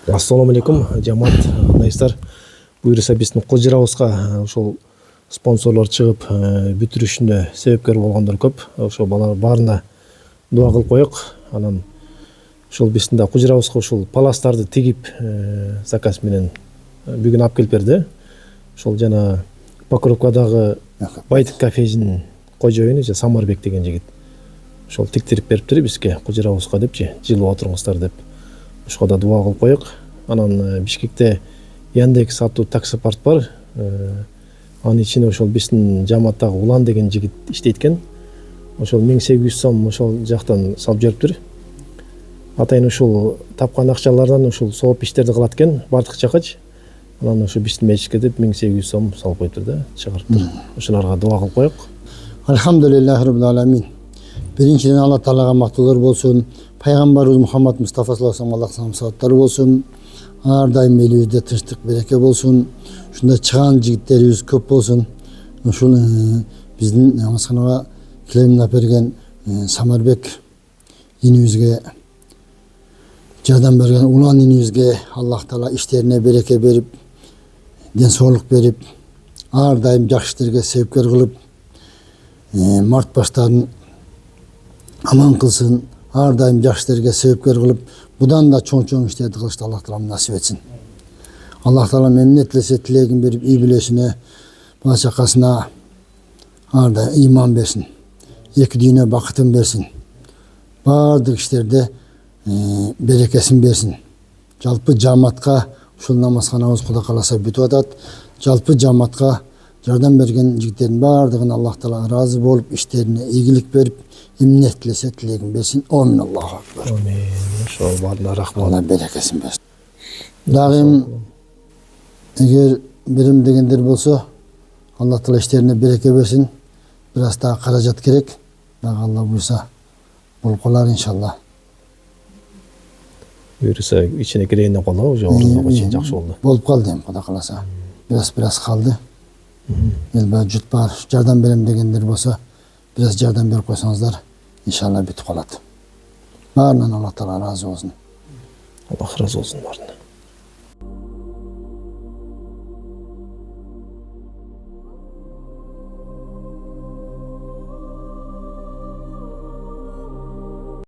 Ассаламу алейкум, жамаат найстар. Буйрса биздин Кожирабызга ошол спонсорлор чыгып бүтүрүшүнө себепкер болгондор көп. Ошо балар баарына дуа кылып коёк. Анан ошол биздин да Кожирабызга ушул паластарды тигип заказ менен бүгүн алып келип берди. Ошол жана Покровкадагы Байтык кафесинин кожоюну Самарбек деген жигит. Ошол тиктирип бериптир бизге Кожирабызга депчи, жылып отуруңуздар деп. Ошого да дуа кылып коёк. Анан Бишкекте Яндекс аттуу таксопарк бар. Анын ичине ошол биздин жамааттагы Улан деген жигит иштейт экен. Ошол 1800 сом ошол жактан салып жибериптир. Атайын ушул тапкан акчалардан ушул сооп иштерди кылат экен, бардык жакачы. Анан ошо биздин мечитке деп 1800 сом салып коюптур да, чыгарыптыр. Ошолорго дуа кылып коёк. Алхамдулиллахи раббил аламин. Биринчиден Алла Таалага мактоолор болсун. Пайгамбарыбыз Мухаммад Мустафа саллаллаху алейхи ва саллям салаттары болсун. Ар дайым элибизде тынчтык, береке болсун. Ушундай чыгаан жигиттерибиз көп болсун. Ушул биздин намазханага килемин алып берген Самарбек инибизге жардам берген Улан инибизге Аллах Таала иштерине береке берип, ден соолук берип, ар дайым жакшы иштерге себепкер кылып, март баштарын аман кылсын, ар дайым жакшы иштерге себепкер кылып, будан да чоң иштерди кылышты Аллах Таала насип этсин. Аллах Таала мемнет тилесе тилегин берип, үй бүлөсүнө, бала чакасына ар дайым ыйман берсин. Эки дүйнө бакытын берсин. Бардык иштерде берекесин берсин. Жалпы жамаатка ушул намазханабыз Кудай кааласа бүтүп атат. Жалпы жамаатка жардам берген жигиттердин бардыгын Аллах Таала ыраазы болуп, иштерине ийгилик берип, эмне тилесе тилегин берсин. Амин. Аллаху акбар. Амин. Ошол баарына рахмат. Алла берекесин берсин. Дагы эгер берем дегендер болсо, Аллах Таала иштерине береке берсин. Бир аз да каражат керек. Дагы Алла буйрса болуп калар иншалла. Буйрса ичине кирегине кала уже ордого чейин жакшы болду. Болуп калды эми Кудай кааласа. Бир аз калды. Элбай жут бар, жардам берем дегендер болсо, бир аз жардам берип койсоңуздар, иншалла бүтүп калат. Баарынан Аллах Таала ыраазы болсун. Аллах ыраазы болсун баарына.